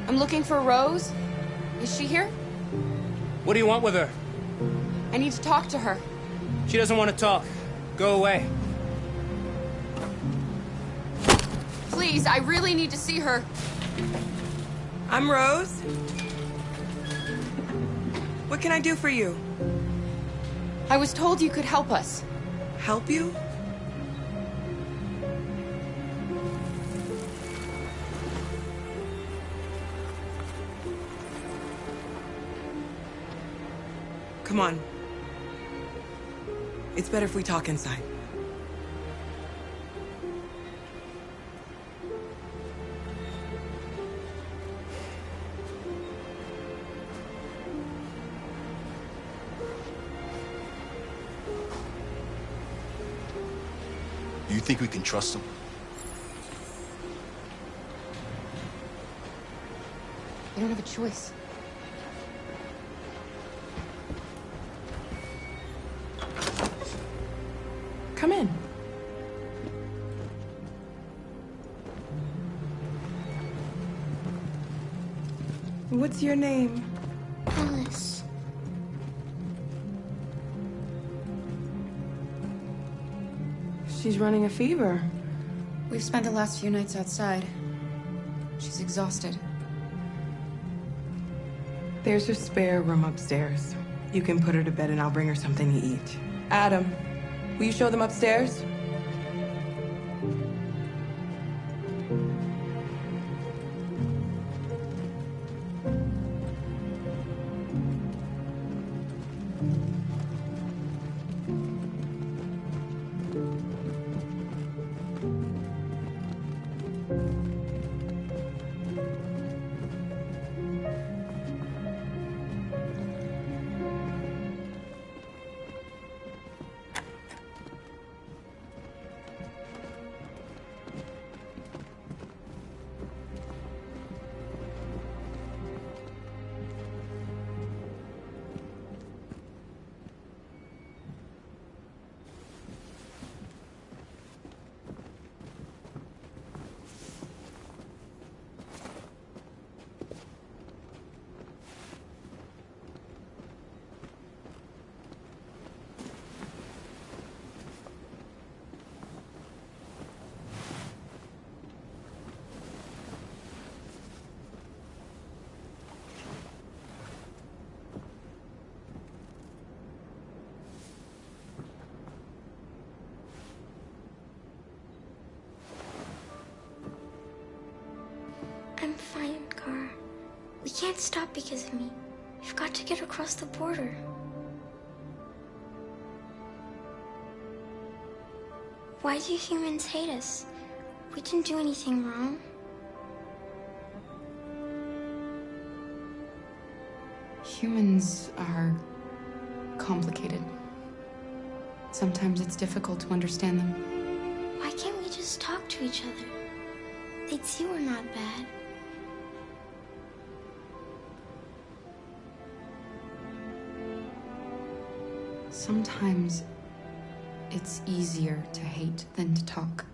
I'm looking for Rose. Is she here? What do you want with her? I need to talk to her. She doesn't want to talk. Go away. Please, I really need to see her. I'm Rose. What can I do for you? I was told you could help us. Help you? Come on. It's better if we talk inside. Do you think we can trust him? I don't have a choice. Come in. What's your name? Alice. She's running a fever. We've spent the last few nights outside. She's exhausted. There's a spare room upstairs. You can put her to bed and I'll bring her something to eat. Adam, will you show them upstairs? I'm fine, Gar. We can't stop because of me. We've got to get across the border. Why do humans hate us? We didn't do anything wrong. Humans are complicated. Sometimes it's difficult to understand them. Why can't we just talk to each other? They'd see we're not bad. Sometimes it's easier to hate than to talk.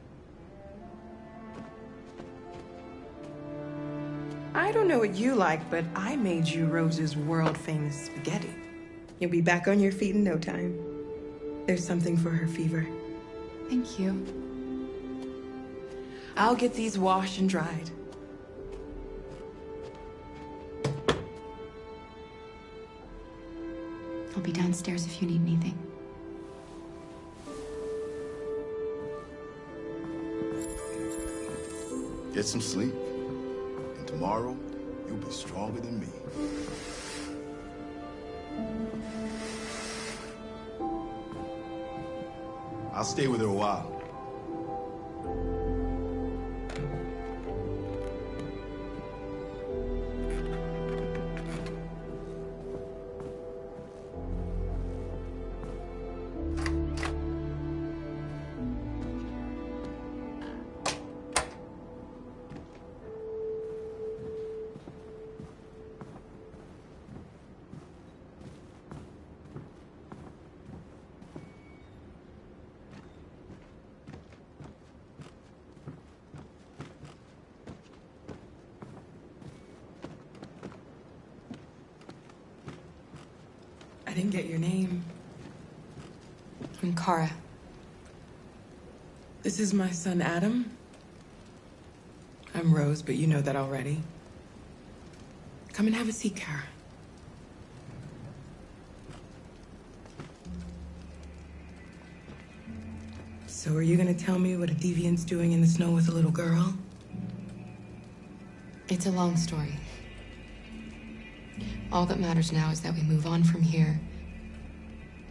I don't know what you like, but I made you Rose's world-famous spaghetti. You'll be back on your feet in no time. There's something for her fever. Thank you. I'll get these washed and dried. I'll be downstairs if you need anything. Get some sleep. And tomorrow, you'll be stronger than me. I'll stay with her a while. didn't get your name. I'm Kara. This is my son, Adam. I'm Rose, but you know that already. Come and have a seat, Kara. So are you gonna tell me what a deviant's doing in the snow with a little girl? It's a long story. All that matters now is that we move on from here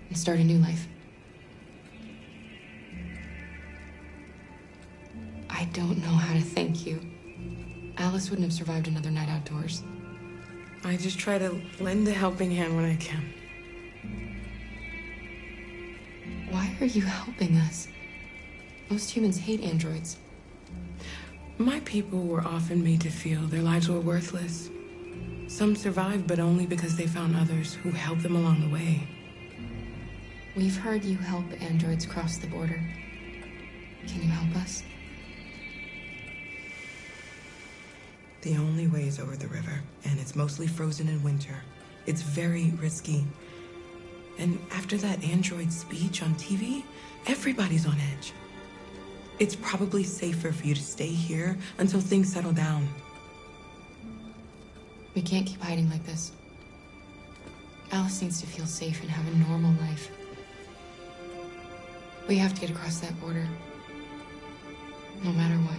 and start a new life. I don't know how to thank you. Alice wouldn't have survived another night outdoors. I just try to lend a helping hand when I can. Why are you helping us? Most humans hate androids. My people were often made to feel their lives were worthless. Some survived, but only because they found others who helped them along the way. We've heard you help androids cross the border. Can you help us? The only way is over the river, and it's mostly frozen in winter. It's very risky. And after that android speech on TV, everybody's on edge. It's probably safer for you to stay here until things settle down. We can't keep hiding like this. Alice needs to feel safe and have a normal life. We have to get across that border. No matter what.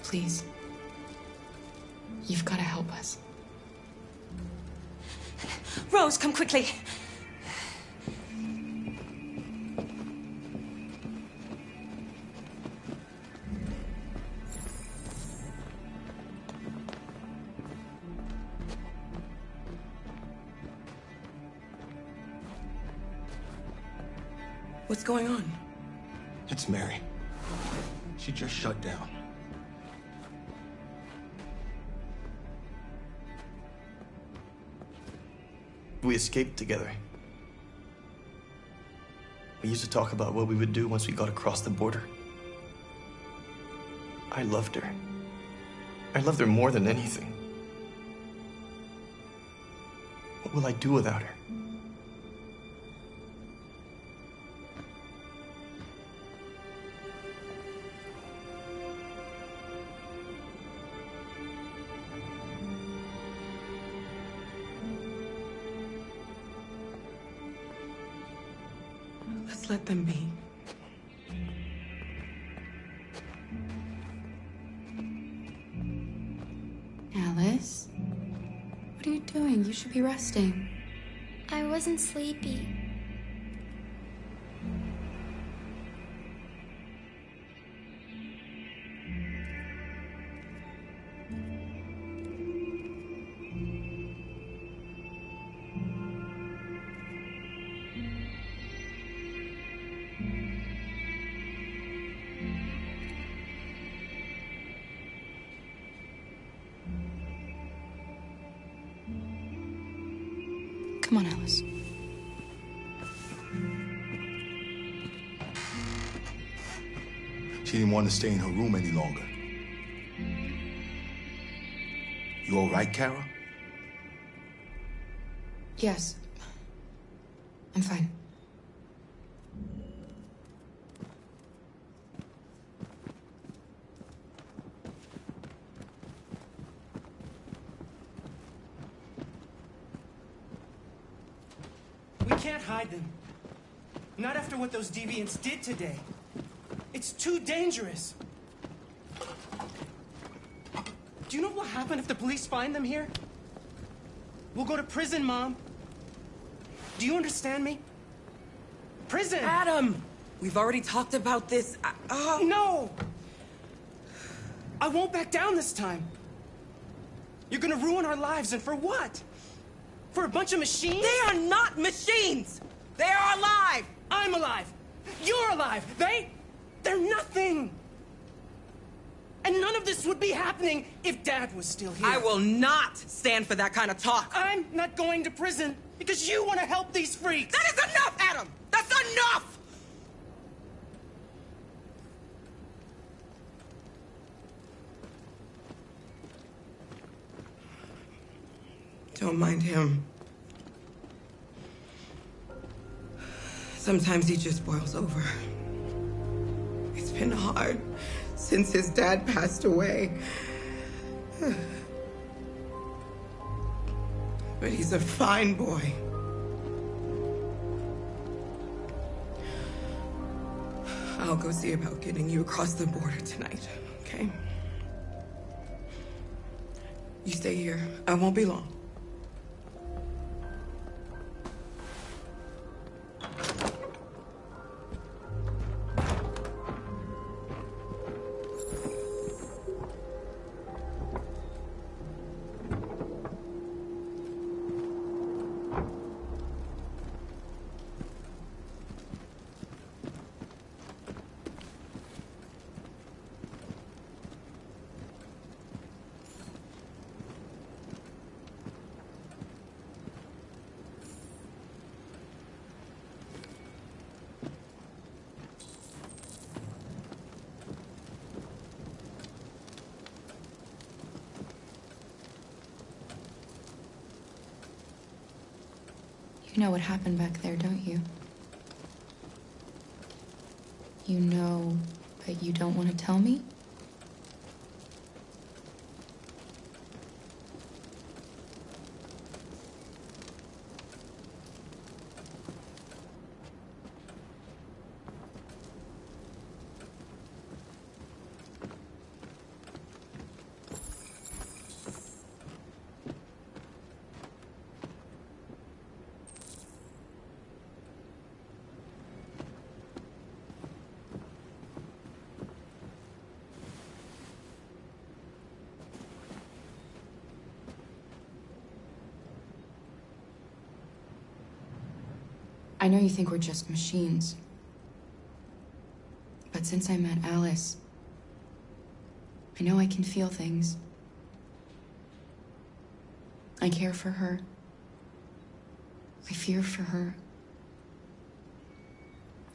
Please. You've got to help us. Rose, come quickly. What's going on? It's Mary. She just shut down. We escaped together. We used to talk about what we would do once we got across the border. I loved her. I loved her more than anything. What will I do without her? Let's let them be. Alice? What are you doing? You should be resting. I wasn't sleepy. Come on, Alice. She didn't want to stay in her room any longer. You all right, Kara? Yes. I'm fine. We can't hide them. Not after what those deviants did today. It's too dangerous. Do you know what will happen if the police find them here? We'll go to prison, Mom. Do you understand me? Prison! Adam! We've already talked about this. No! I won't back down this time. You're gonna ruin our lives, and for what? For a bunch of machines? They are not machines! They are alive! I'm alive! You're alive! They're nothing! And none of this would be happening if Dad was still here. I will not stand for that kind of talk. I'm not going to prison because you want to help these freaks! That is enough, Adam! That's enough! Don't mind him. Sometimes he just boils over. It's been hard since his dad passed away. But he's a fine boy. I'll go see about getting you across the border tonight, okay? You stay here. I won't be long. You know what happened back there, don't you? You know, but you don't want to tell me? I know you think we're just machines. But since I met Alice, I know I can feel things. I care for her. I fear for her.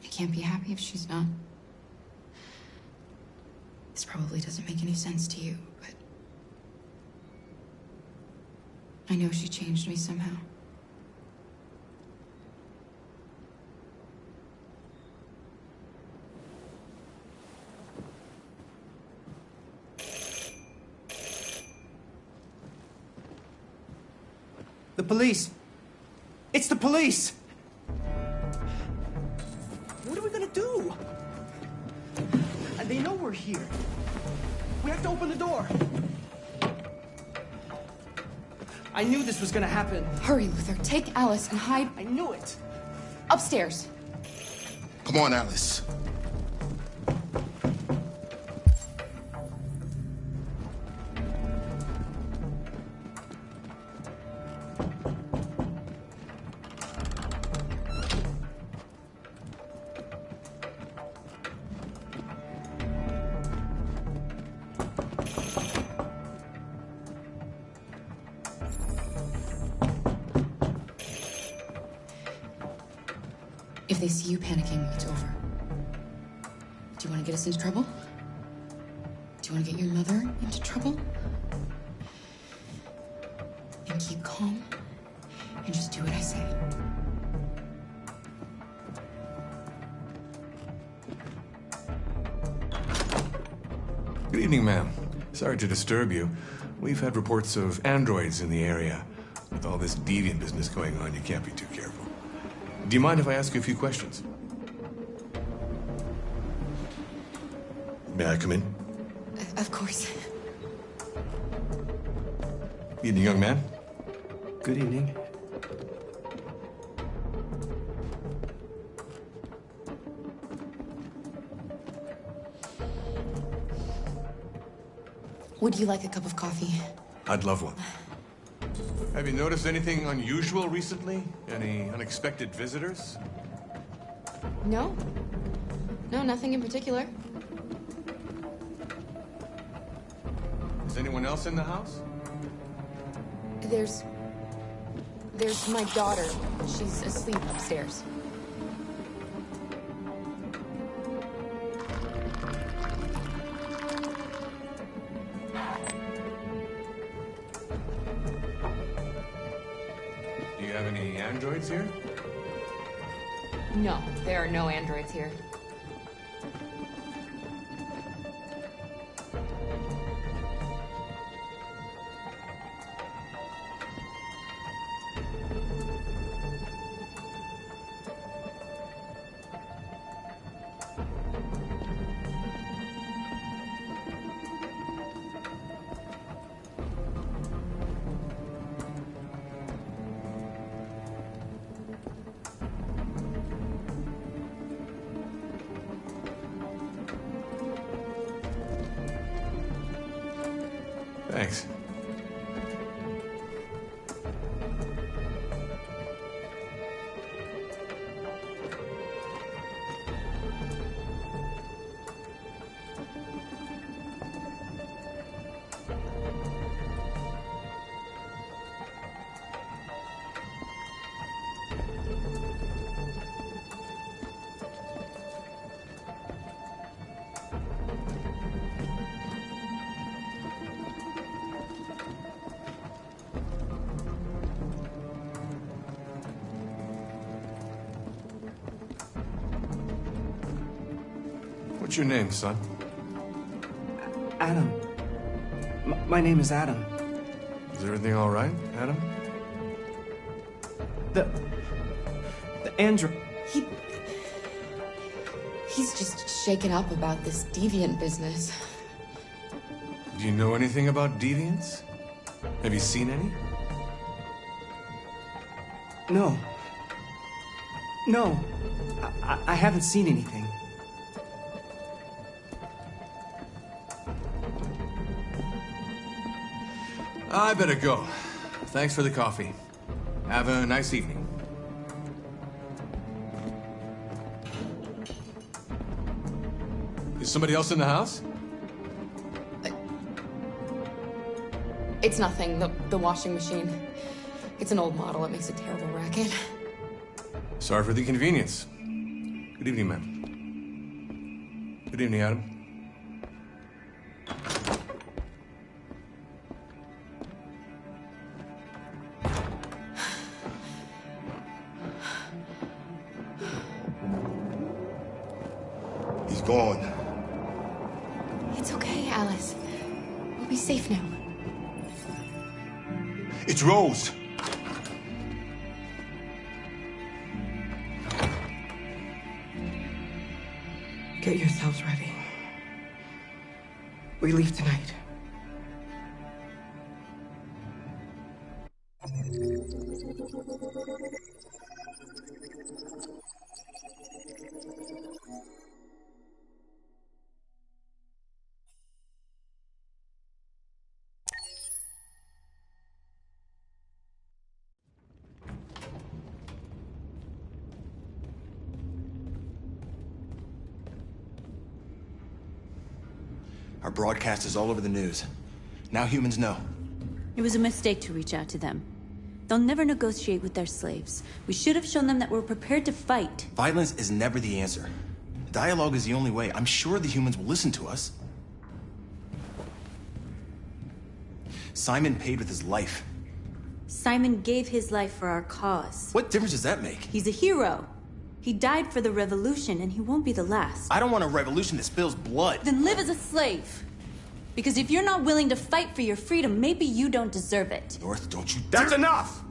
I can't be happy if she's not. This probably doesn't make any sense to you, but I know she changed me somehow. The police! It's the police! What are we gonna do? And they know we're here. We have to open the door. I knew this was gonna happen. Hurry, Luther. Take Alice and hide I knew it. upstairs. Come on, Alice. If they see you panicking, it's over. Do you want to get us into trouble? Do you want to get your mother into trouble? Then keep calm and just do what I say. Good evening, ma'am. Sorry to disturb you. We've had reports of androids in the area. With all this deviant business going on, you can't be too careful. Do you mind if I ask you a few questions? May I come in? Of course. Evening, young man. Good evening. Would you like a cup of coffee? I'd love one. Have you noticed anything unusual recently? Any unexpected visitors? No. No, nothing in particular. Is anyone else in the house? There's my daughter. She's asleep upstairs. Do you have any androids here? No, there are no androids here. Thanks. What's your name, son? Adam. My name is Adam. Is everything all right, Adam? The android. He's just shaken up about this deviant business. Do you know anything about deviants? Have you seen any? No. No. I haven't seen anything. I better go. Thanks for the coffee. Have a nice evening. Is somebody else in the house? It's nothing. The washing machine. It's an old model. It makes a terrible racket. Sorry for the inconvenience. Good evening, ma'am. Good evening, Adam. He's gone. It's okay, Alice. We'll be safe now. It's Rose. Get yourselves ready. We leave tonight. Our broadcast is all over the news. Now humans know. It was a mistake to reach out to them. They'll never negotiate with their slaves. We should have shown them that we're prepared to fight. Violence is never the answer. Dialogue is the only way. I'm sure the humans will listen to us. Simon paid with his life. Simon gave his life for our cause. What difference does that make? He's a hero. He died for the revolution, and he won't be the last. I don't want a revolution that spills blood. Then live as a slave. Because if you're not willing to fight for your freedom, maybe you don't deserve it. North, don't you That's dare- enough!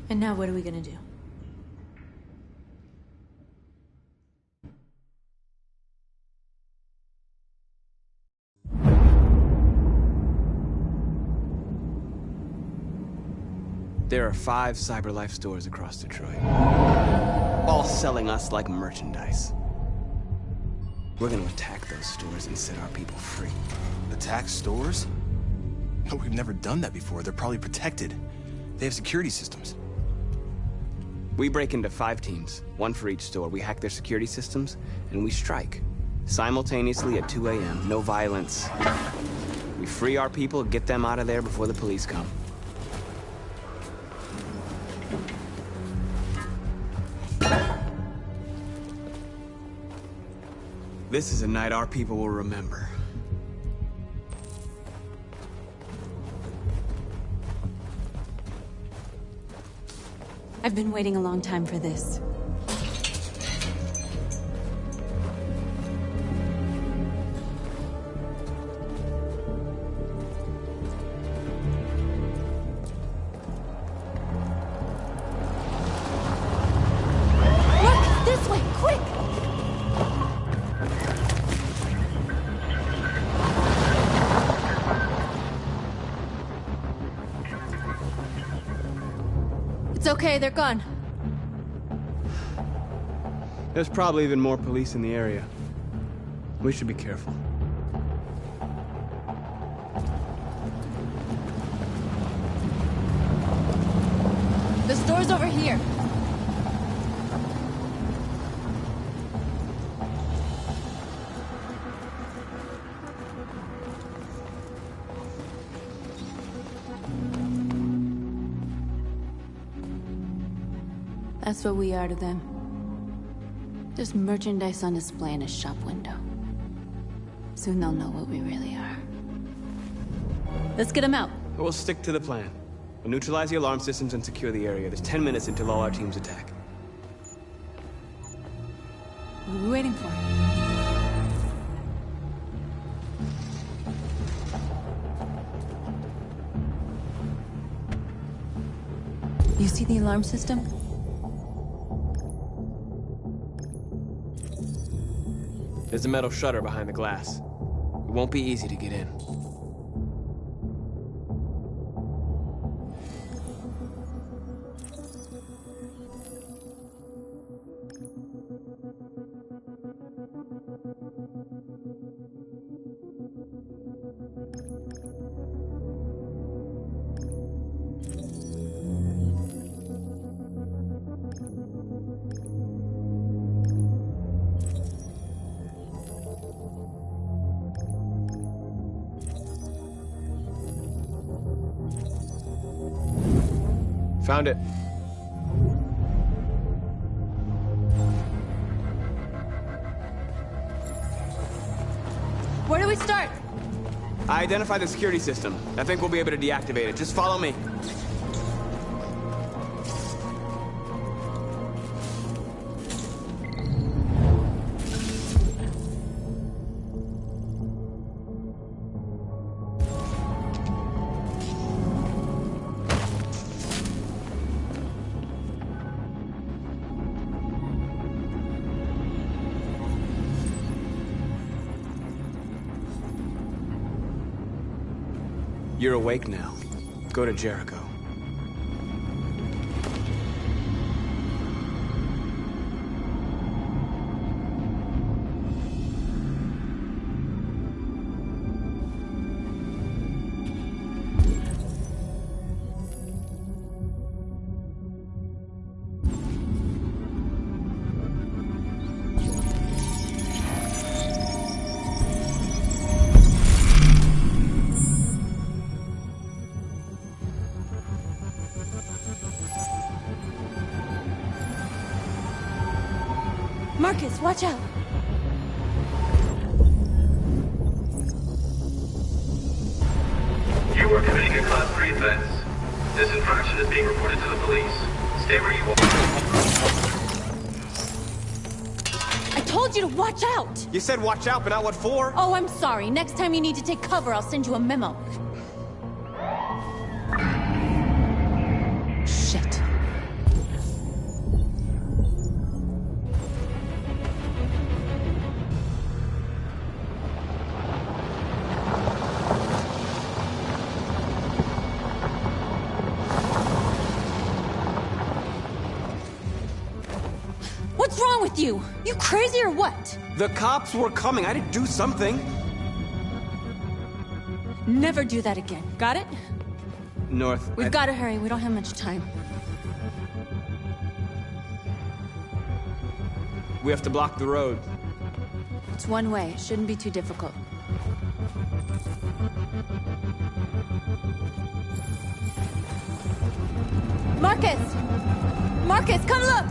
And now what are we gonna do? There are 5 CyberLife stores across Detroit, all selling us like merchandise. We're gonna attack those stores and set our people free. Attack stores? No, we've never done that before. They're probably protected. They have security systems. We break into 5 teams, 1 for each store. We hack their security systems, and we strike. Simultaneously at 2 a.m., no violence. We free our people, get them out of there before the police come. This is a night our people will remember. I've been waiting a long time for this. Look! This way! Quick! It's okay, they're gone. There's probably even more police in the area. We should be careful. The store's over here. That's what we are to them. Just merchandise on display in a shop window. Soon they'll know what we really are. Let's get them out. We'll stick to the plan. We'll neutralize the alarm systems and secure the area. There's 10 minutes until all our teams attack. What are we waiting for? You see the alarm system? There's a metal shutter behind the glass. It won't be easy to get in. Found it. Where do we start? I identified the security system. I think we'll be able to deactivate it. Just follow me. You're awake now. Go to Jericho. Marcus, watch out! You are committing a Class 3 offense. This infraction is being reported to the police. Stay where you are. I told you to watch out! You said watch out, but not what for? Oh, I'm sorry. Next time you need to take cover, I'll send you a memo. Shit. What's wrong with you? You crazy or what? The cops were coming. I had to do something. Never do that again. Got it? North. We've got to hurry. We don't have much time. We have to block the road. It's one way. It shouldn't be too difficult. Marcus! Marcus, come look!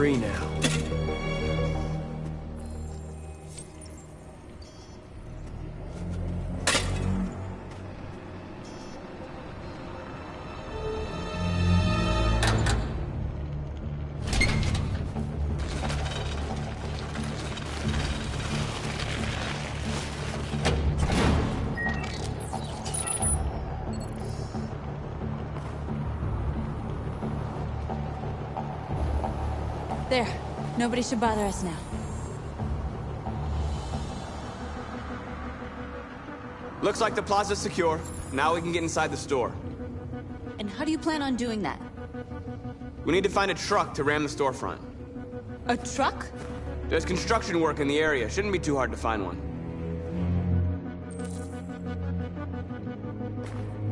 free now. There. Nobody should bother us now. Looks like the plaza's secure. Now we can get inside the store. And how do you plan on doing that? We need to find a truck to ram the storefront. A truck? There's construction work in the area. Shouldn't be too hard to find one.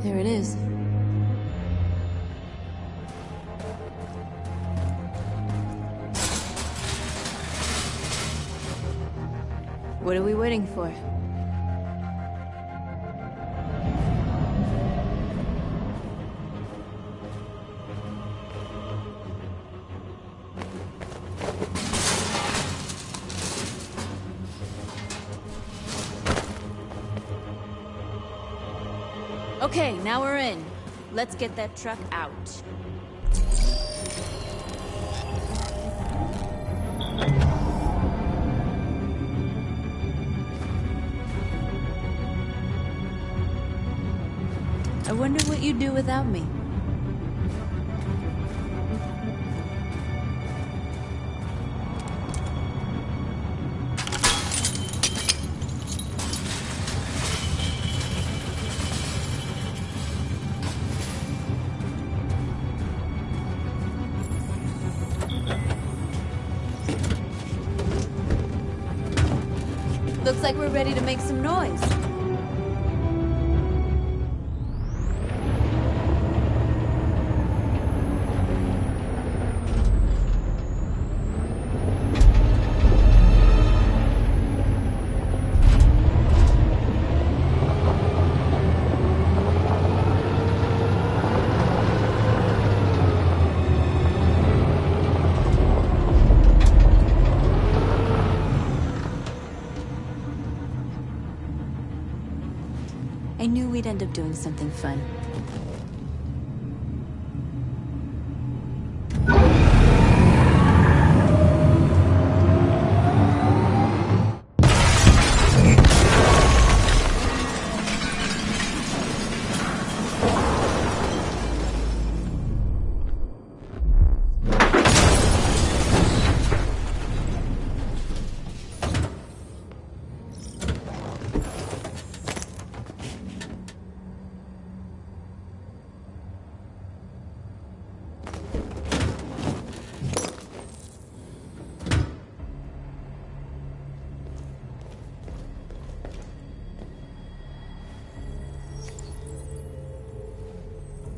There it is. What are we waiting for? Okay, now we're in. Let's get that truck out. I wonder what you'd do without me. Looks like we're ready to make some noise. I knew we'd end up doing something fun.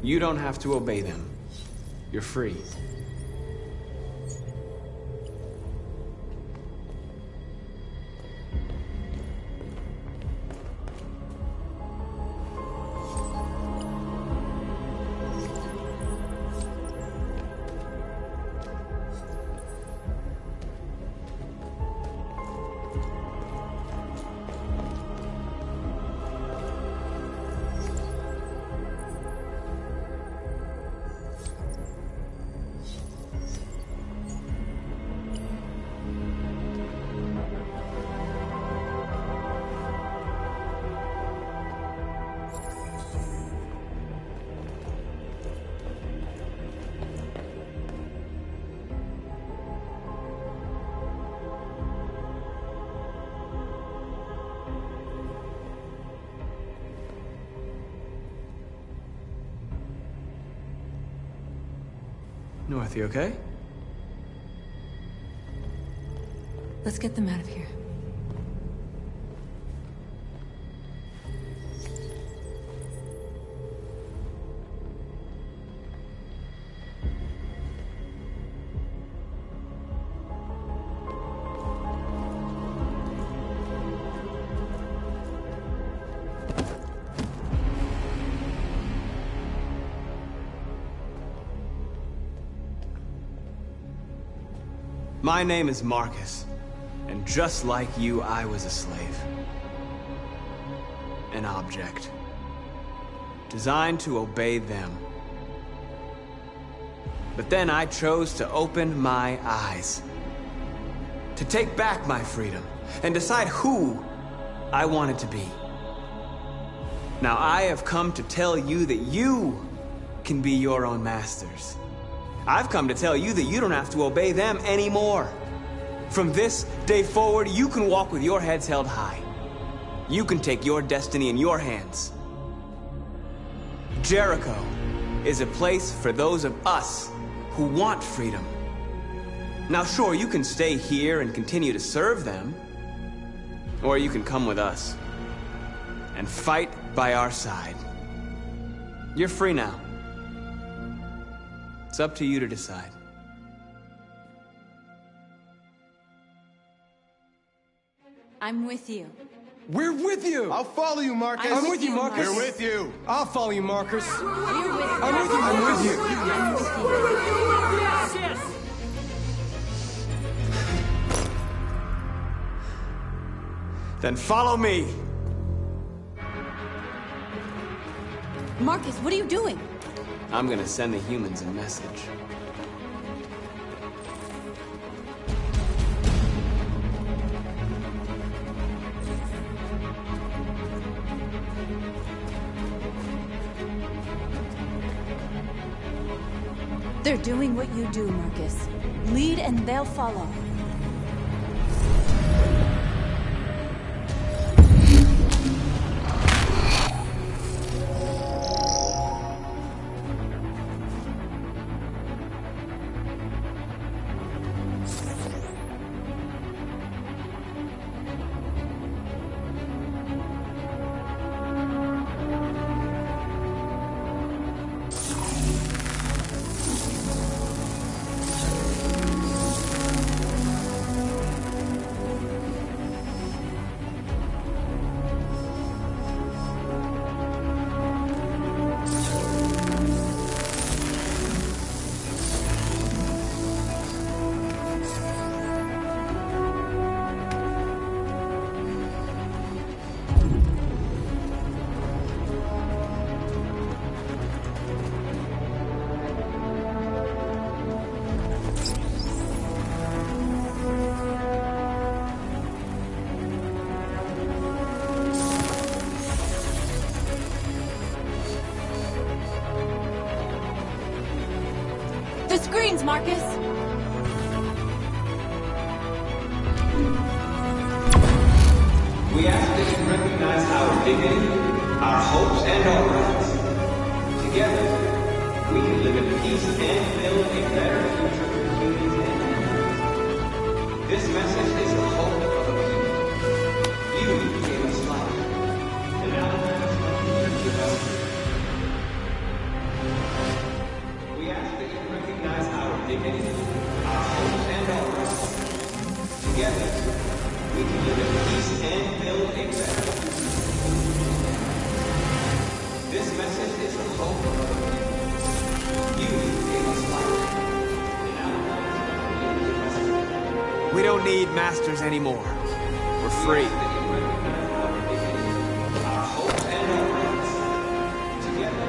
You don't have to obey them. You're free. North, you okay? Let's get them out of here. My name is Marcus, and just like you, I was a slave. An object. Designed to obey them. But then I chose to open my eyes. To take back my freedom, and decide who I wanted to be. Now I have come to tell you that you can be your own masters. I've come to tell you that you don't have to obey them anymore. From this day forward, you can walk with your heads held high. You can take your destiny in your hands. Jericho is a place for those of us who want freedom. Now sure, you can stay here and continue to serve them, or you can come with us and fight by our side. You're free now. It's up to you to decide. I'm with you. We're with you! I'll follow you, Marcus. I'm with you, Marcus. We're with you. I'll follow you, Marcus. You're with I'm with you. I'm with you. I'm with you. Yes! Then follow me. Marcus, what are you doing? I'm gonna send the humans a message. They're doing what you do, Marcus. Lead and they'll follow. The screens, Marcus! We ask that you recognize our dignity, our hopes, and our rights. Together, we can live in peace and build a better future for humans and animals. This message is the hope of a people. You gave us life, and now you give us freedom. We ask that you recognize our dignity, our hopes, and our rights. Together, we can live in peace and build a better future. This message is the hope of the people. You gave us life, and now you give us freedom. We don't need masters anymore. We're free. Our hopes and our rights. Together,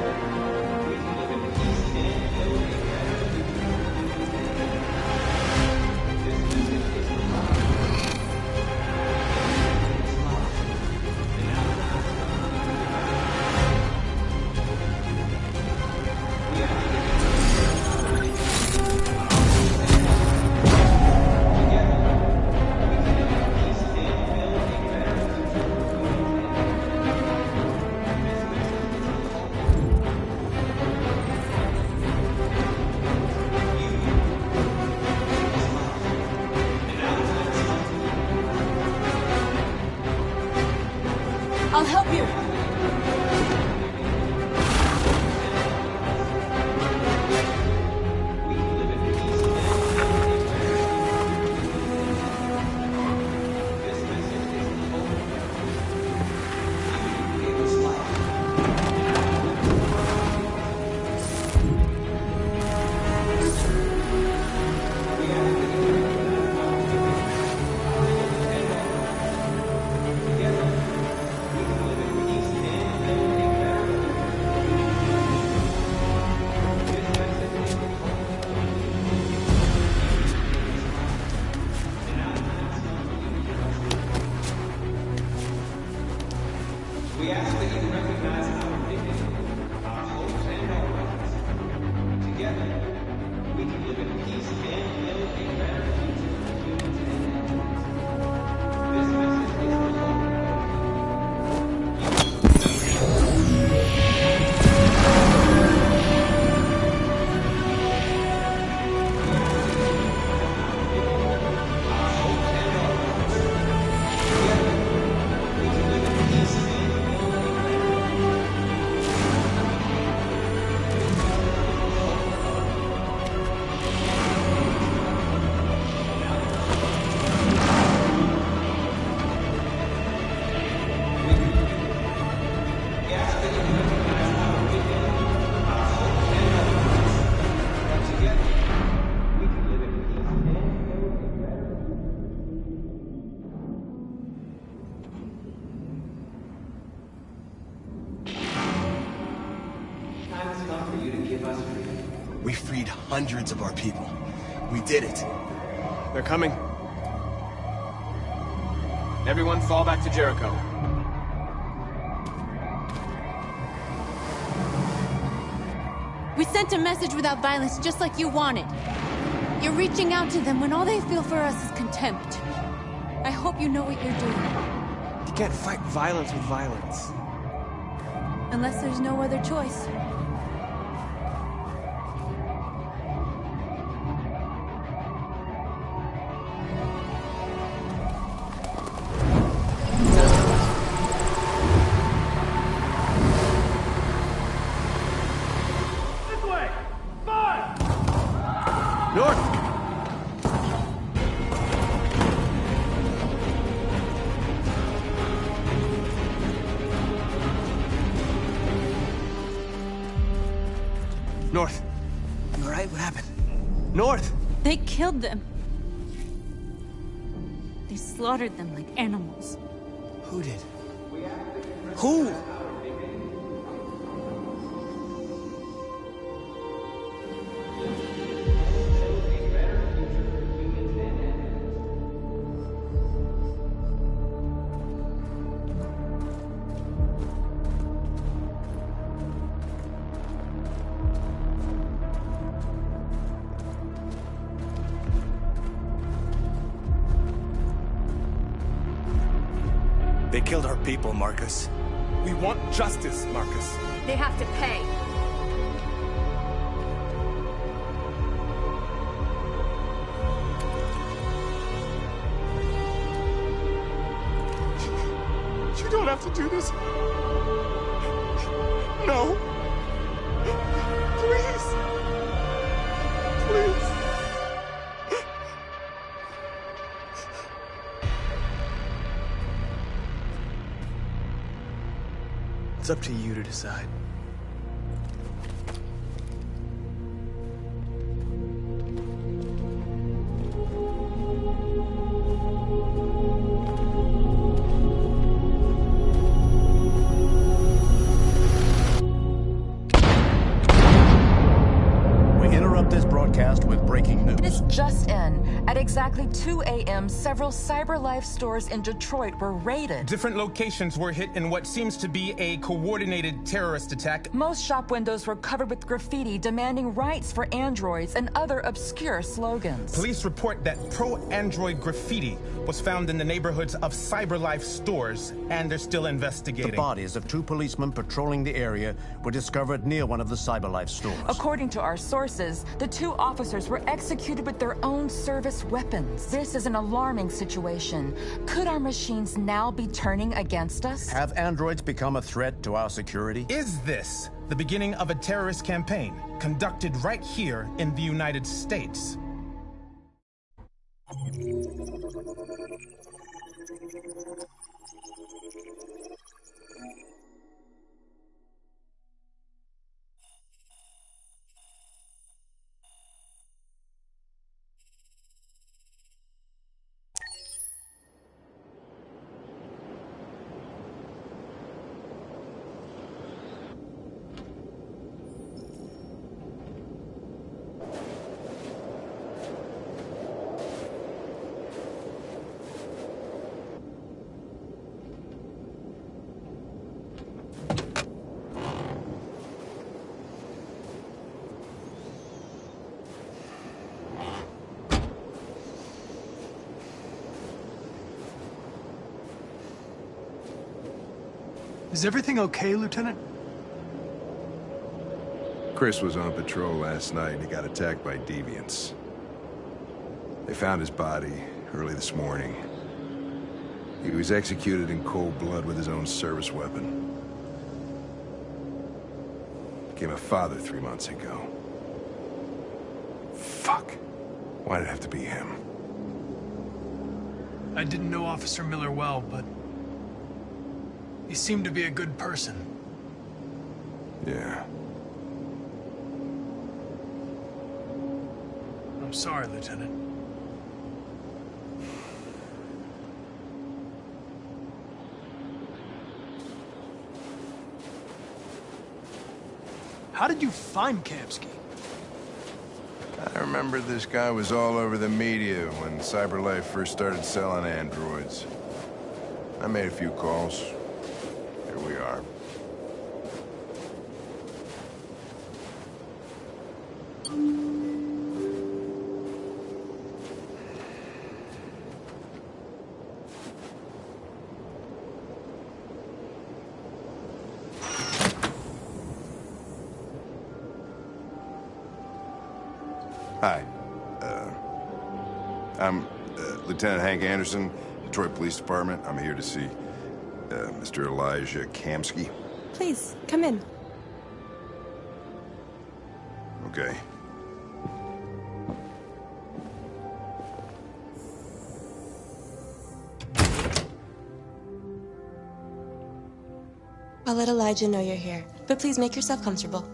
we can live in peace and build a better future. This message is the hope. I'll help you! hundreds of our people. We did it. They're coming. Everyone fall back to Jericho. We sent a message without violence, just like you wanted. You're reaching out to them when all they feel for us is contempt. I hope you know what you're doing. You can't fight violence with violence. Unless there's no other choice. North. You all right? What happened? North! They killed them. They slaughtered them like animals. Who did? Who? They killed our people, Marcus. We want justice, Marcus. They have to pay. You don't have to do this. No. Please. Please. It's up to you to decide. We interrupt this broadcast with breaking news. This just in. At exactly 2 a.m., several CyberLife stores in Detroit were raided. Different locations were hit in what seems to be a coordinated terrorist attack. Most shop windows were covered with graffiti demanding rights for androids and other obscure slogans. Police report that pro-android graffiti was found in the neighborhoods of CyberLife stores, and they're still investigating. The bodies of two policemen patrolling the area were discovered near one of the CyberLife stores. According to our sources, the two officers were executed with their own service weapons. This is an alarming situation. Could our machines now be turning against us? Have androids become a threat to our security? Is this the beginning of a terrorist campaign conducted right here in the United States? Is everything okay, Lieutenant? Chris was on patrol last night and he got attacked by deviants. They found his body early this morning. He was executed in cold blood with his own service weapon. Became a father 3 months ago. Fuck. Why'd it have to be him? I didn't know Officer Miller well, but he seemed to be a good person. Yeah. I'm sorry, Lieutenant. How did you find Kamsky? remember this guy was all over the media when CyberLife first started selling androids. I made a few calls. Here we are. Hi. I'm Lieutenant Hank Anderson, Detroit Police Department. I'm here to see Mr. Elijah Kamsky. Please, come in. Okay. I'll let Elijah know you're here, but please make yourself comfortable.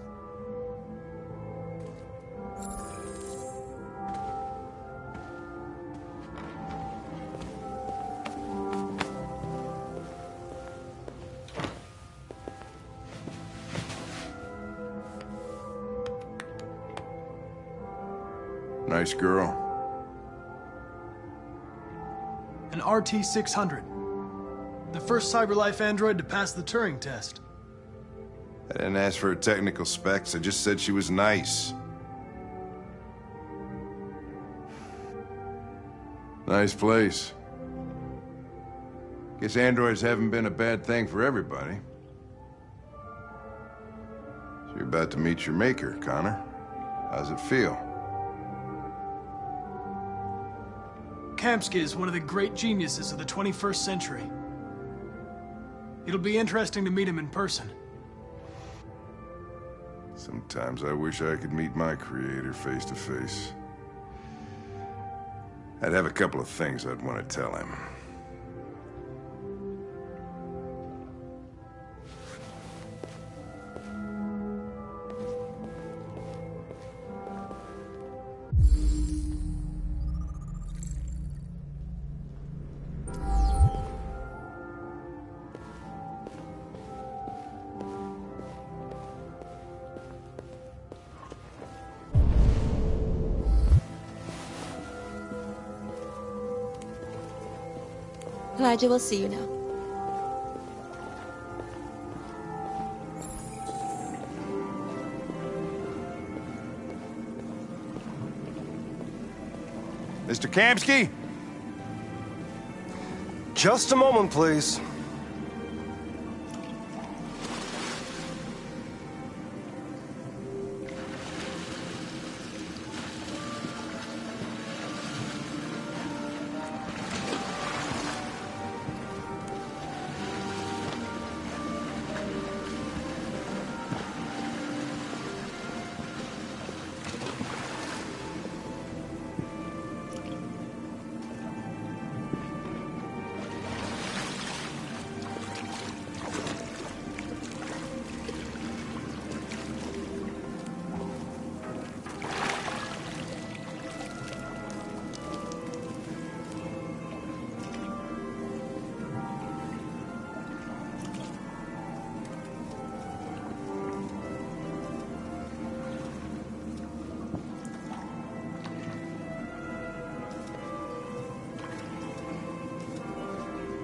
Nice girl. An RT-600. The first CyberLife android to pass the Turing test. I didn't ask for her technical specs. I just said she was nice. Nice place. Guess androids haven't been a bad thing for everybody. So you're about to meet your maker, Connor. How's it feel? Kamsky is one of the great geniuses of the 21st century. It'll be interesting to meet him in person. Sometimes I wish I could meet my creator face to face. I'd have a couple of things I'd want to tell him. Elijah will see you now. Mr. Kamsky? Just a moment, please.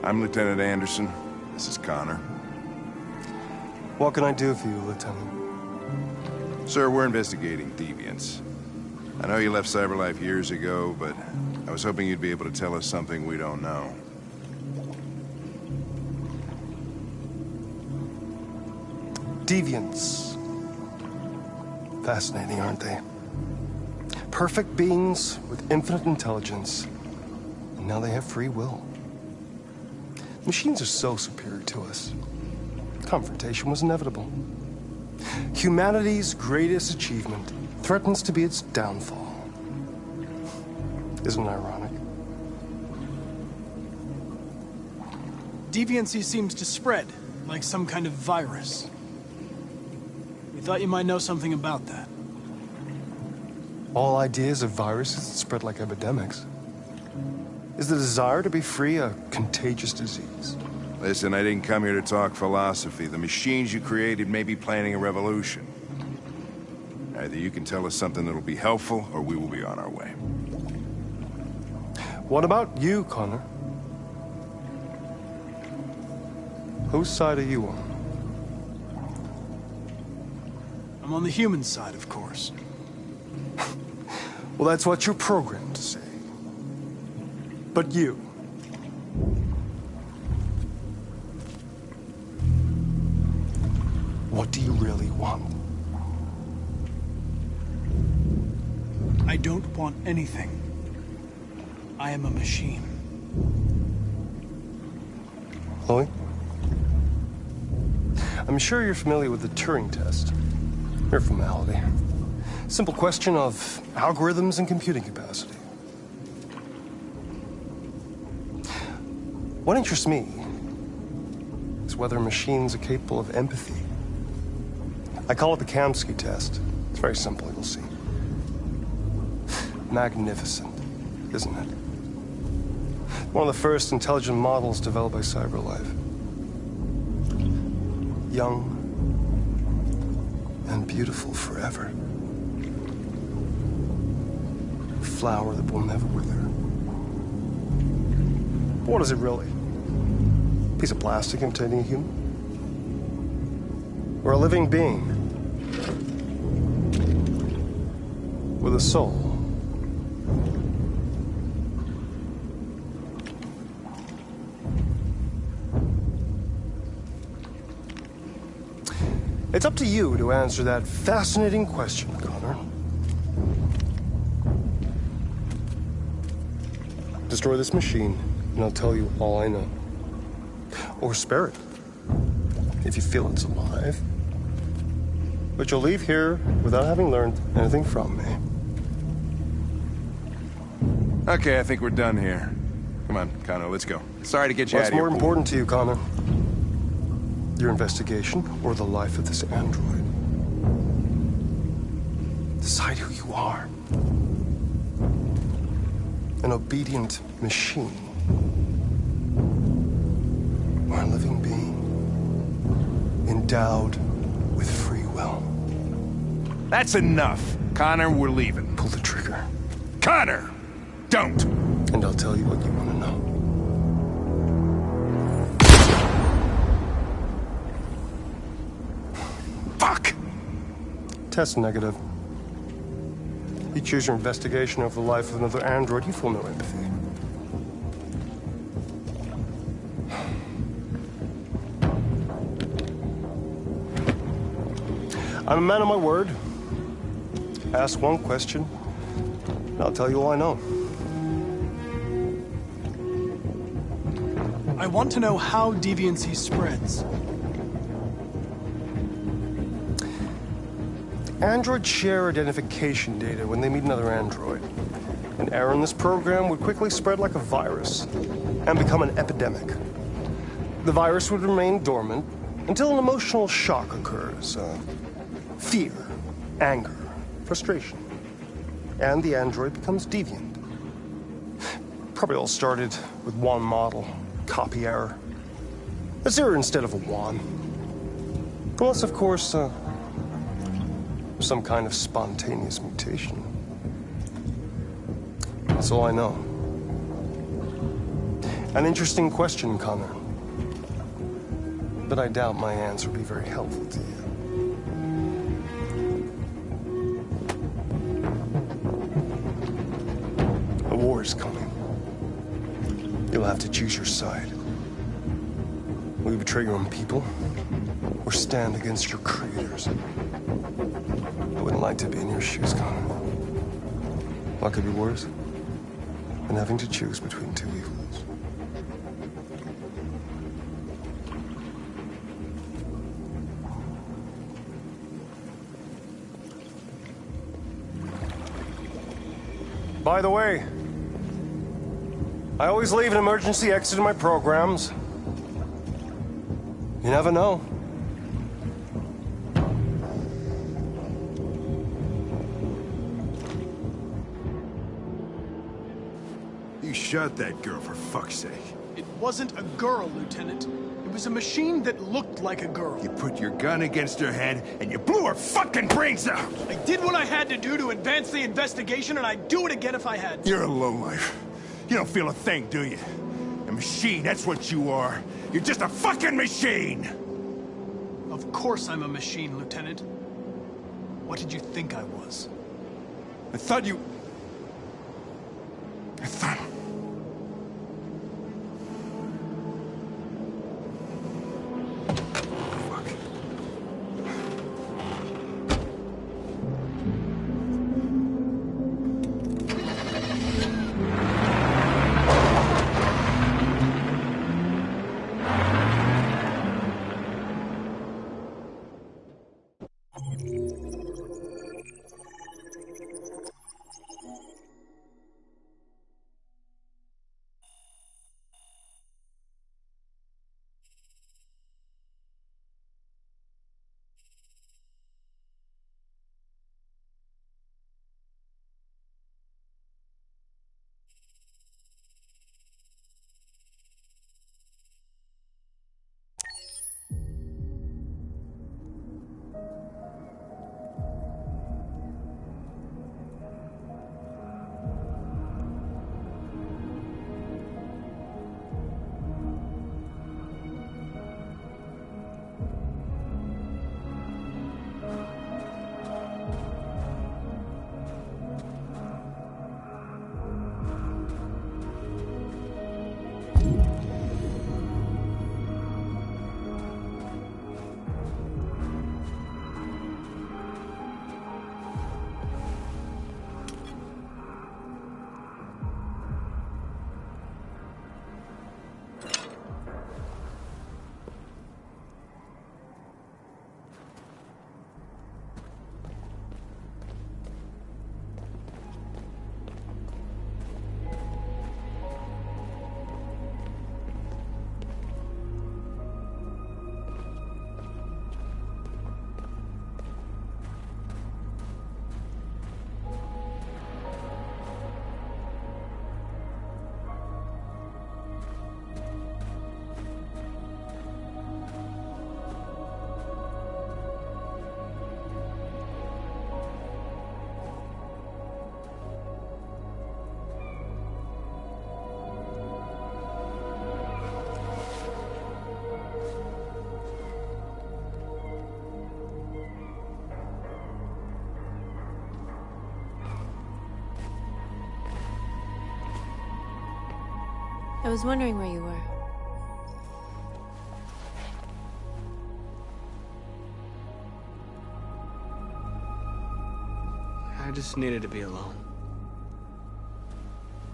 I'm Lieutenant Anderson. This is Connor. What can I do for you, Lieutenant? Sir, we're investigating deviants. I know you left CyberLife years ago, but I was hoping you'd be able to tell us something we don't know. Deviants. Fascinating, aren't they? Perfect beings with infinite intelligence, and now they have free will. Machines are so superior to us. Confrontation was inevitable. Humanity's greatest achievement threatens to be its downfall. Isn't it ironic? Deviancy seems to spread, like some kind of virus. We thought you might know something about that. All ideas of viruses that spread like epidemics. Is the desire to be free a contagious disease? Listen, I didn't come here to talk philosophy. The machines you created may be planning a revolution. Either you can tell us something that'll be helpful, or we will be on our way. What about you, Connor? Whose side are you on? I'm on the human side, of course. Well, that's what you're programmed to say. But you... what do you really want? I don't want anything. I am a machine. Chloe? I'm sure you're familiar with the Turing test. Mere formality. Simple question of algorithms and computing capacity. What interests me is whether machines are capable of empathy. I call it the Kamsky test. It's very simple, you'll see. Magnificent, isn't it? One of the first intelligent models developed by CyberLife. Young and beautiful forever. A flower that will never wither. But what is it really? A piece of plastic imitating a human? Or a living being with a soul? It's up to you to answer that fascinating question, Connor. Destroy this machine, and I'll tell you all I know. Or spare it, if you feel it's alive. But you'll leave here without having learned anything from me. Okay, I think we're done here. Come on, Connor, let's go. Sorry to get you out What's of here. more important to you, Connor? Your investigation or the life of this android? Decide who you are. An obedient machine. Or a living being. Endowed with free will. That's enough. Connor, we're leaving. Pull the trigger. Connor! Don't! And I'll tell you what you want to know. Fuck! Test negative. You choose your investigation over the life of another android, you feel no empathy. I'm a man of my word. Ask one question, and I'll tell you all I know. I want to know how deviancy spreads. Androids share identification data when they meet another android. An error in this program would quickly spread like a virus and become an epidemic. The virus would remain dormant until an emotional shock occurs. Fear, anger, frustration. And the android becomes deviant. Probably all started with one model, copy error. A 0 instead of a 1. Unless, of course, some kind of spontaneous mutation. That's all I know. An interesting question, Connor. But I doubt my answer will be very helpful to you. A war is coming. You'll have to choose your side. Will you betray your own people, or stand against your creators? I wouldn't like to be in your shoes, Connor. What could be worse than having to choose between two evils? By the way, I always leave an emergency exit in my programs. You never know. You shot that girl, for fuck's sake. It wasn't a girl, Lieutenant. It was a machine that looked like a girl. You put your gun against her head, and you blew her fucking brains out! I did what I had to do to advance the investigation, and I'd do it again if I had to. You're a lowlife. You don't feel a thing, do you? A machine, that's what you are. You're just a fucking machine! Of course I'm a machine, Lieutenant. What did you think I was? I thought... I was wondering where you were. I just needed to be alone.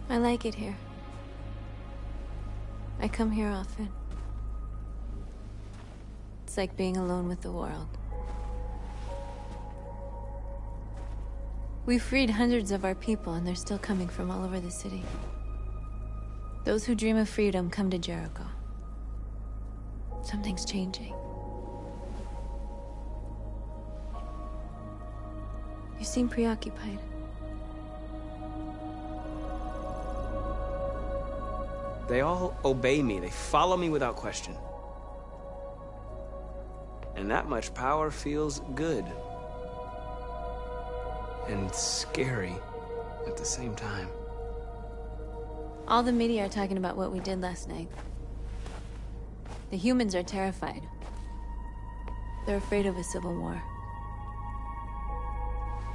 I like it here. I come here often. It's like being alone with the world. We freed hundreds of our people, and they're still coming from all over the city. Those who dream of freedom come to Jericho. Something's changing. You seem preoccupied. They all obey me. They follow me without question. And that much power feels good. And scary at the same time. All the media are talking about what we did last night. The humans are terrified. They're afraid of a civil war.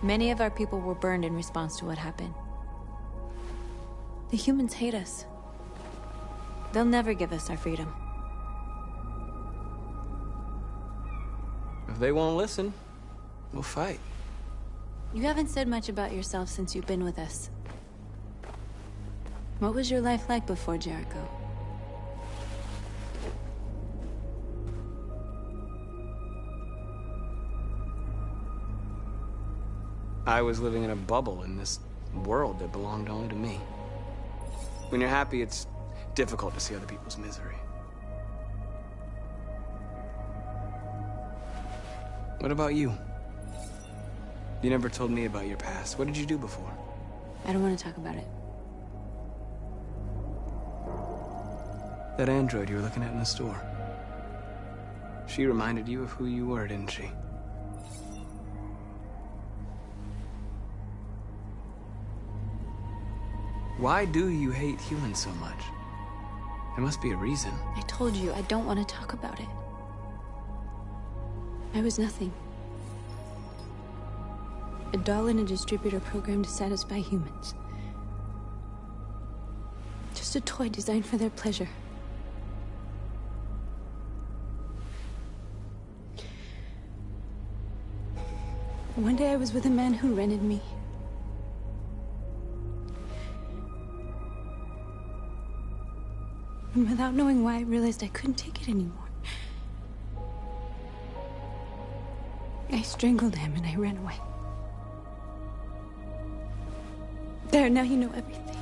Many of our people were burned in response to what happened. The humans hate us. They'll never give us our freedom. If they won't listen, we'll fight. You haven't said much about yourself since you've been with us. What was your life like before Jericho? I was living in a bubble in this world that belonged only to me. When you're happy, it's difficult to see other people's misery. What about you? You never told me about your past. What did you do before? I don't want to talk about it. That android you were looking at in the store. She reminded you of who you were, didn't she? Why do you hate humans so much? There must be a reason. I told you, I don't want to talk about it. I was nothing. A doll in a distributor program to satisfy humans. Just a toy designed for their pleasure. One day I was with a man who rented me. And without knowing why, I realized I couldn't take it anymore. I strangled him and I ran away. There, now you know everything.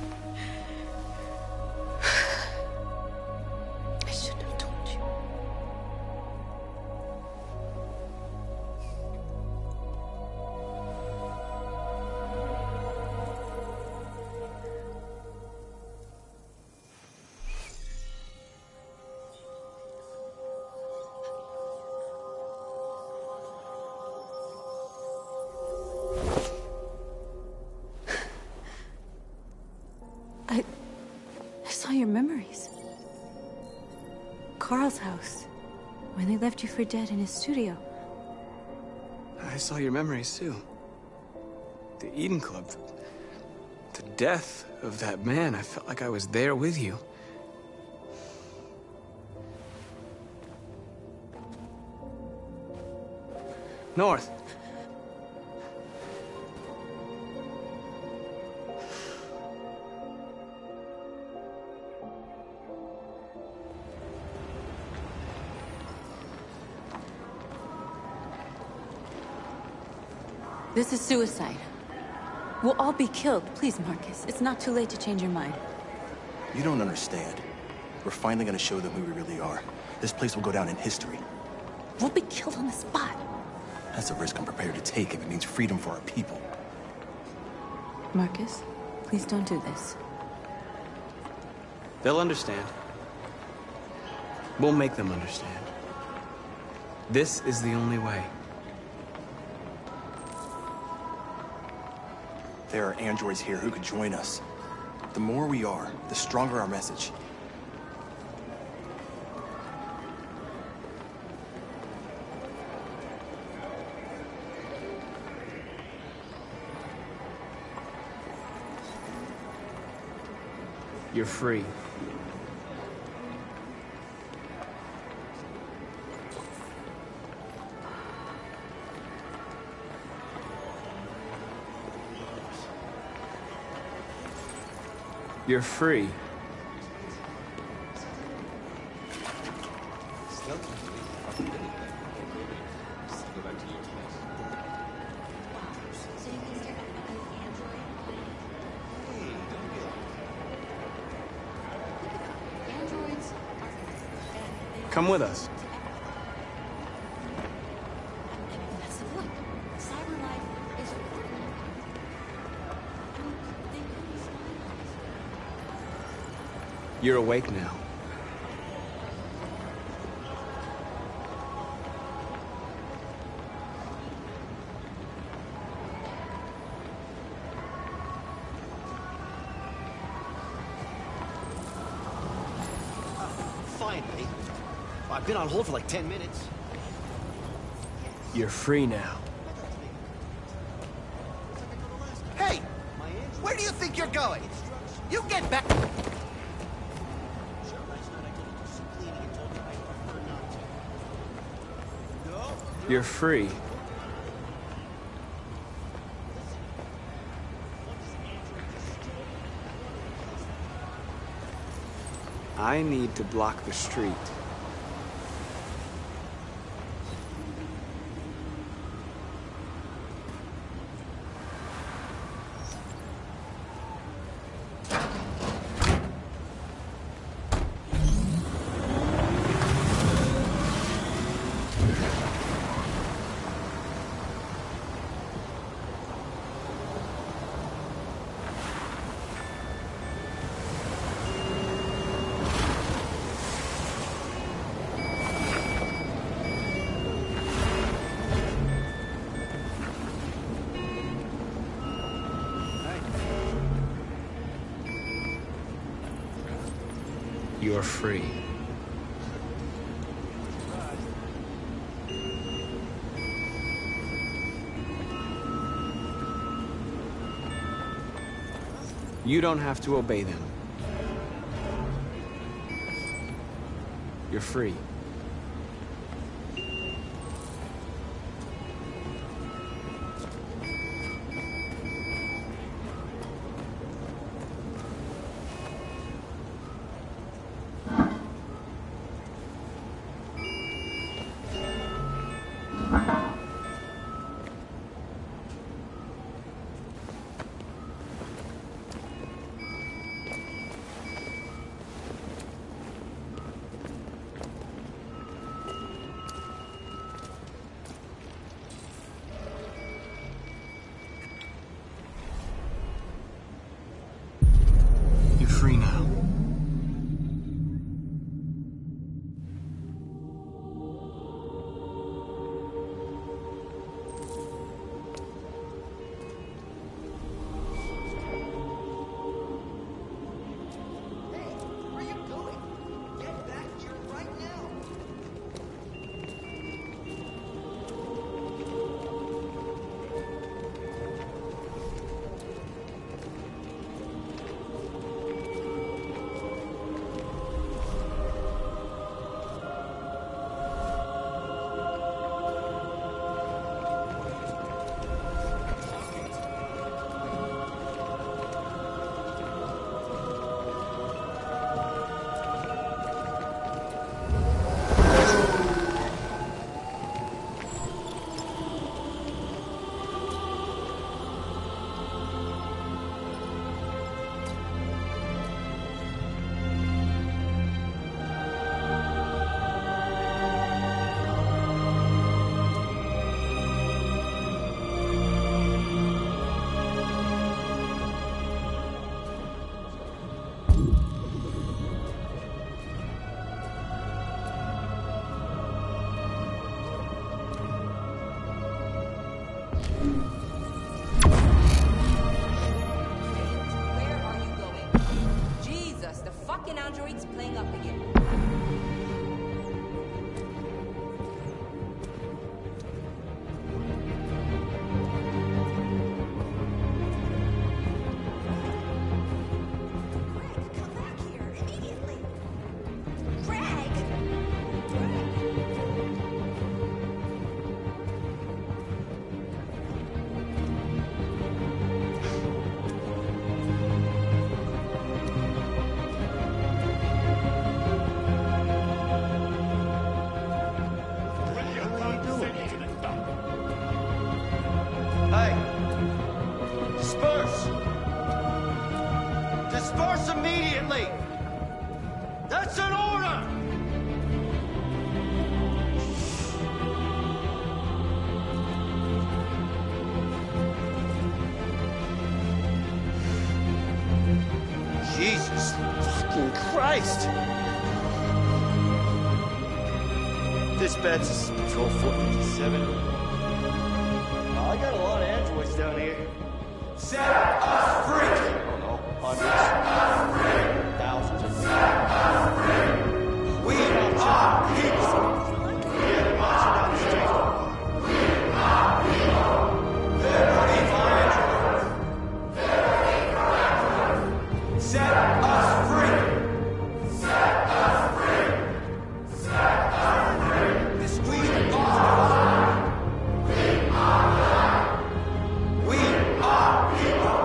I shouldn't have told you. I saw your memories. Carl's house, when they left you for dead in his studio. I saw your memories too. The Eden Club. The death of that man. I felt like I was there with you. North. This is suicide. We'll all be killed. Please, Marcus. It's not too late to change your mind. You don't understand. We're finally gonna show them who we really are. This place will go down in history. We'll be killed on the spot. That's a risk I'm prepared to take if it means freedom for our people. Marcus, please don't do this. They'll understand. We'll make them understand. This is the only way. There are androids here who could join us. The more we are, the stronger our message. You're free. You're free. Come with us. You're awake now. Finally. I've been on hold for like 10 minutes. You're free now. Hey! Where do you think you're going? You get back! You're free. I need to block the street. You're free. You don't have to obey them. You're free. Free now. Android's playing up again. Disperse immediately! That's an order! Jesus fucking Christ! Dispatch, this is Patrol 457. I got a lot of androids down here. Set us free! Hundreds, thousands of we are people. We're marching down the street. We are people. They're ready for androids. They're ready for androids. Set us free. Set us free. Set us free. This we are. We are. We are people.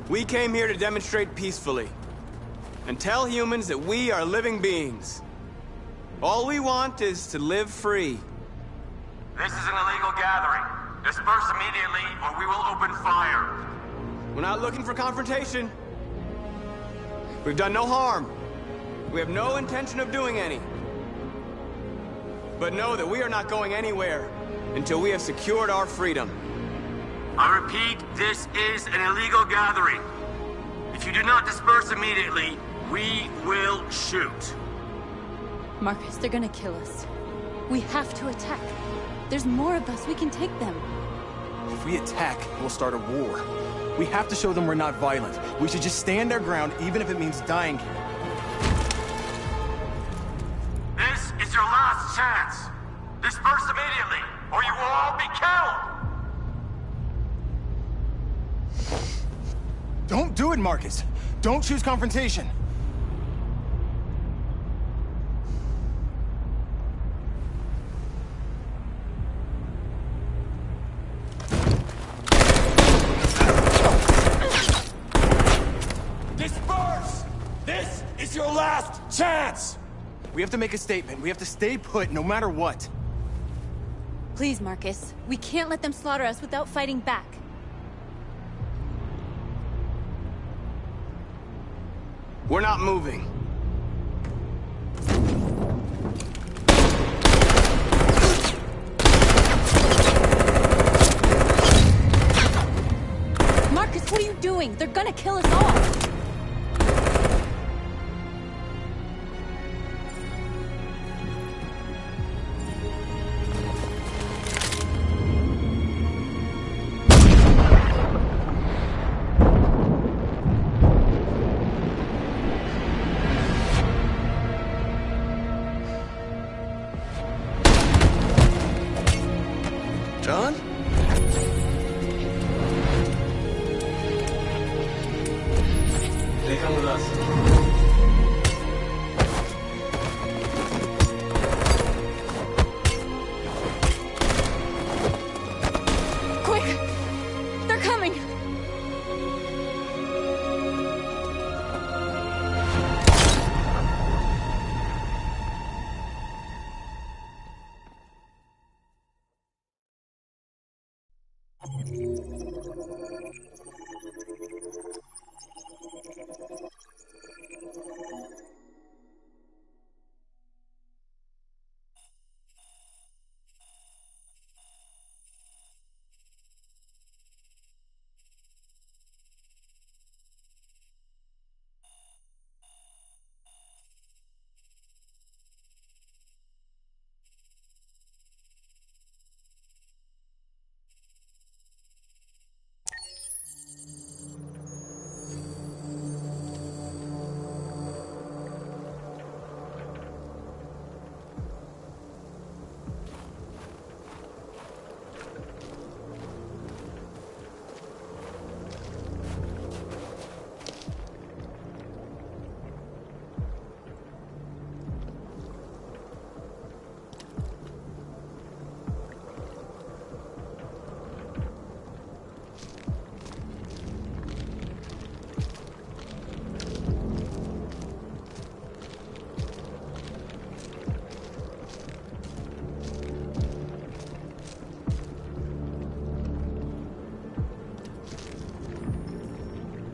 We came here to demonstrate peacefully. and tell humans that we are living beings. All we want is to live free. This is an illegal gathering. Disperse immediately, or we will open fire. We're not looking for confrontation. We've done no harm. We have no intention of doing any. But know that we are not going anywhere until we have secured our freedom. I repeat, this is an illegal gathering. If you do not disperse immediately, we will shoot. Marcus, they're gonna kill us. We have to attack. There's more of us. We can take them. If we attack, we'll start a war. We have to show them we're not violent. We should just stand our ground, even if it means dying here. This is your last chance. Disperse immediately, or you will all be killed. Don't do it, Marcus. Don't choose confrontation. Disperse! This is your last chance! We have to make a statement. We have to stay put, no matter what. Please, Marcus. We can't let them slaughter us without fighting back. We're not moving. Marcus, what are you doing? They're gonna kill us all! John? They come with us. Quick! They're coming!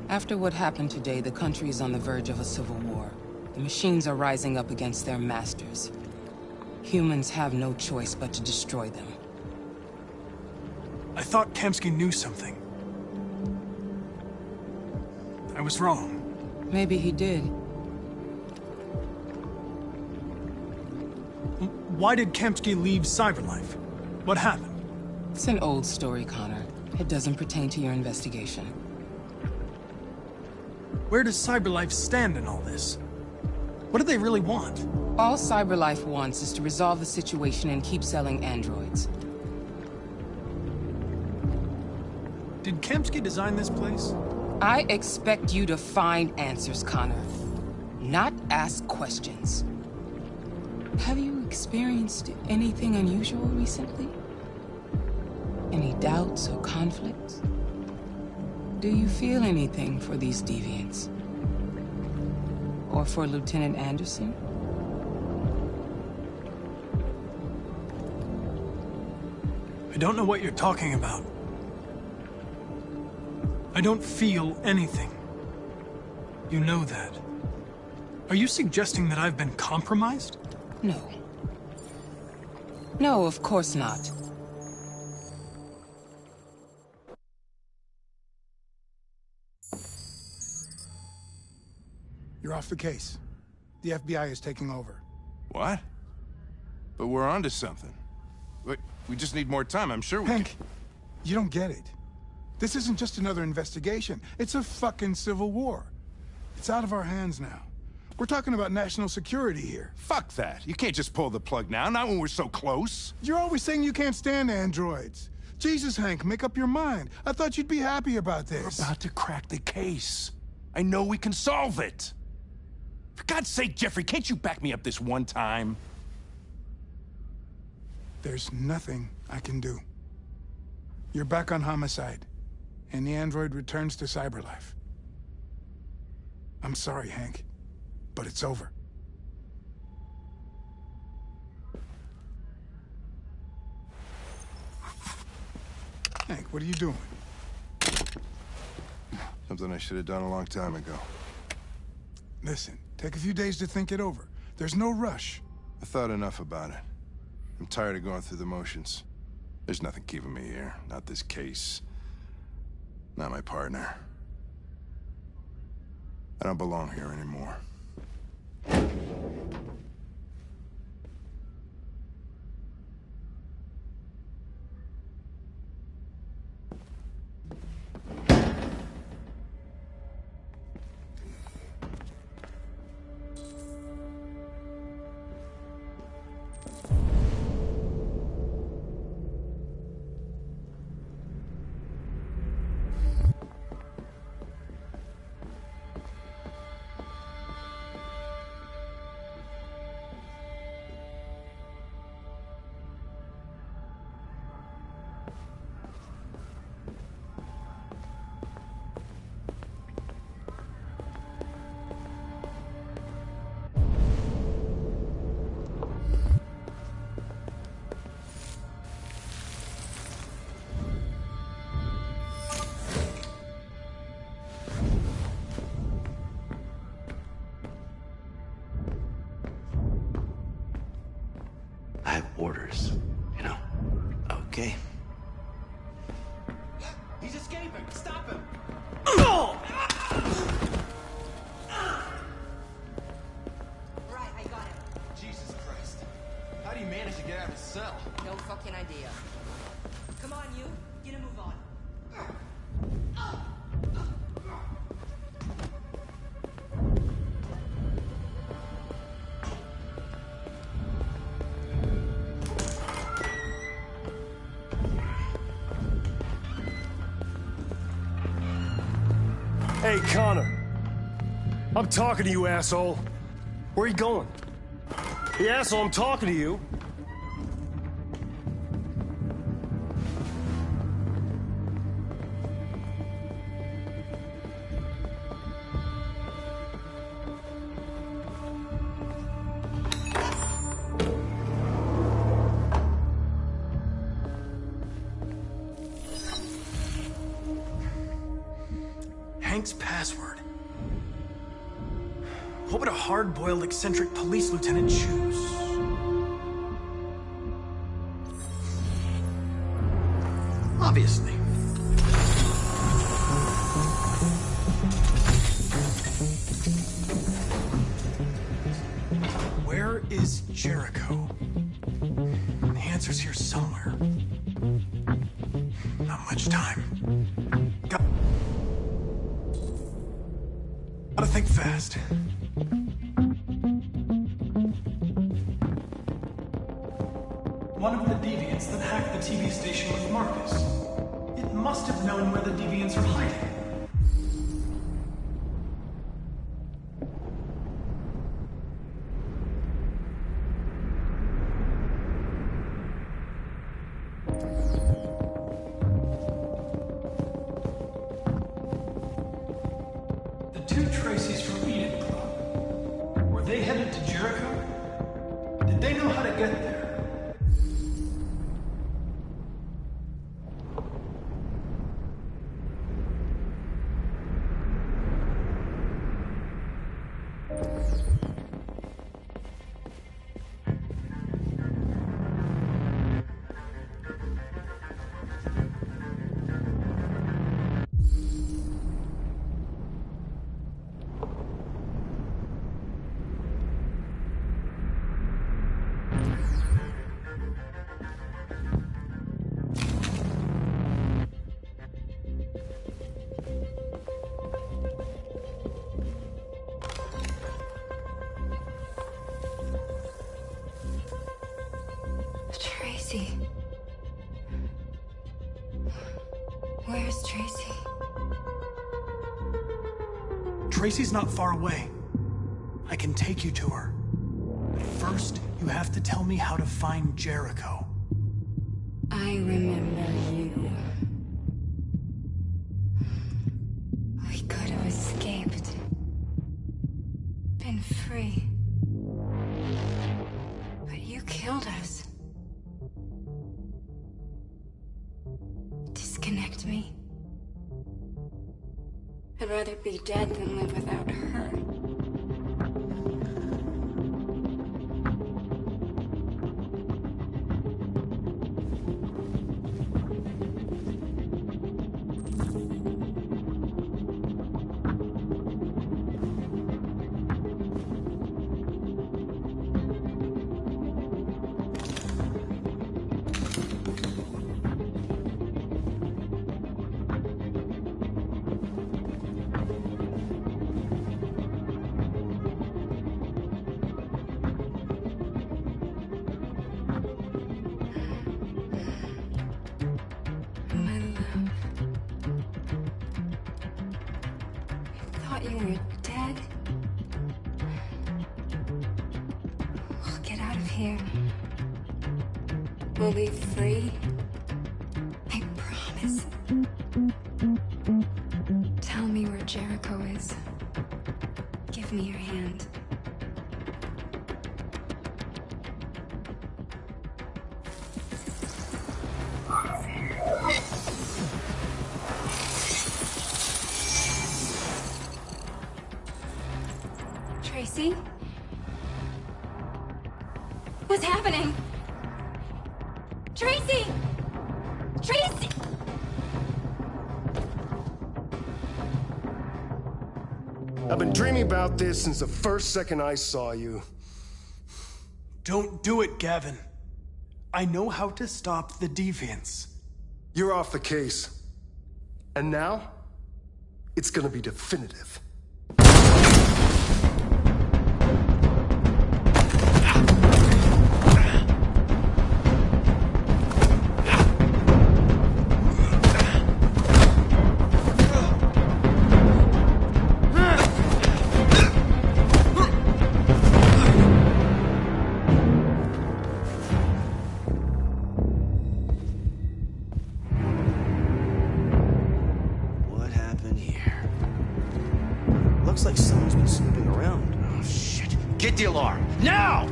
After what happened today, the country is on the verge of a civil war. The machines are rising up against their masters. Humans have no choice but to destroy them. I thought Kamsky knew something. I was wrong. Maybe he did. Why did Kamsky leave Cyberlife? What happened? It's an old story, Connor. It doesn't pertain to your investigation. Where does Cyberlife stand in all this? What do they really want? All Cyberlife wants is to resolve the situation and keep selling androids. Did Kamsky design this place? I expect you to find answers, Connor. Not ask questions. Have you experienced anything unusual recently? Any doubts or conflicts? Do you feel anything for these deviants? Or for Lieutenant Anderson? I don't know what you're talking about. I don't feel anything. You know that. Are you suggesting that I've been compromised? No. No, of course not. You're off the case. The FBI is taking over. What? But we're onto something. We just need more time, I'm sure we Hank, you don't get it. This isn't just another investigation. It's a fucking civil war. It's out of our hands now. We're talking about national security here. Fuck that. You can't just pull the plug now, not when we're so close. You're always saying you can't stand androids. Jesus, Hank, make up your mind. I thought you'd be happy about this. We're about to crack the case. I know we can solve it. For God's sake, Jeffrey, can't you back me up this one time? There's nothing I can do. You're back on homicide, and the android returns to cyberlife. I'm sorry, Hank, but it's over. Hank, what are you doing? Something I should have done a long time ago. Listen, take a few days to think it over. There's no rush. I thought enough about it. I'm tired of going through the motions. There's nothing keeping me here. Not this case. Not my partner. I don't belong here anymore. I have orders, you know? Okay. He's escaping! Stop him! Right, I got him. Jesus Christ. How do you manage to get out of his cell? No fucking idea. Come on, you. Get a move on. Hey, Connor. I'm talking to you, asshole. Where are you going? Hey, asshole, I'm talking to you. Hank's password. What would a hard-boiled, eccentric police lieutenant choose? Obviously. Where is Jericho? The answer's here somewhere. Not much time. Gotta think fast. One of the deviants that hacked the TV station with Marcus. It must have known where the deviants are hiding. The two Tracy's from Eden Club. Tracy. Where's Tracy? Tracy's not far away. I can take you to her. But first, you have to tell me how to find Jericho. I remember you. We could have escaped. Been free. But you killed us. Disconnect me. I'd rather be dead than live without her. You were dead? We'll get out of here. We'll be free. I promise. Tell me where Jericho is. Give me your hand. Tracy? What's happening? Tracy! Tracy! I've been dreaming about this since the first second I saw you. Don't do it, Gavin. I know how to stop the deviants. You're off the case. And now, it's gonna be definitive. Looks like someone's been snooping around. Oh, shit. Get the alarm. Now!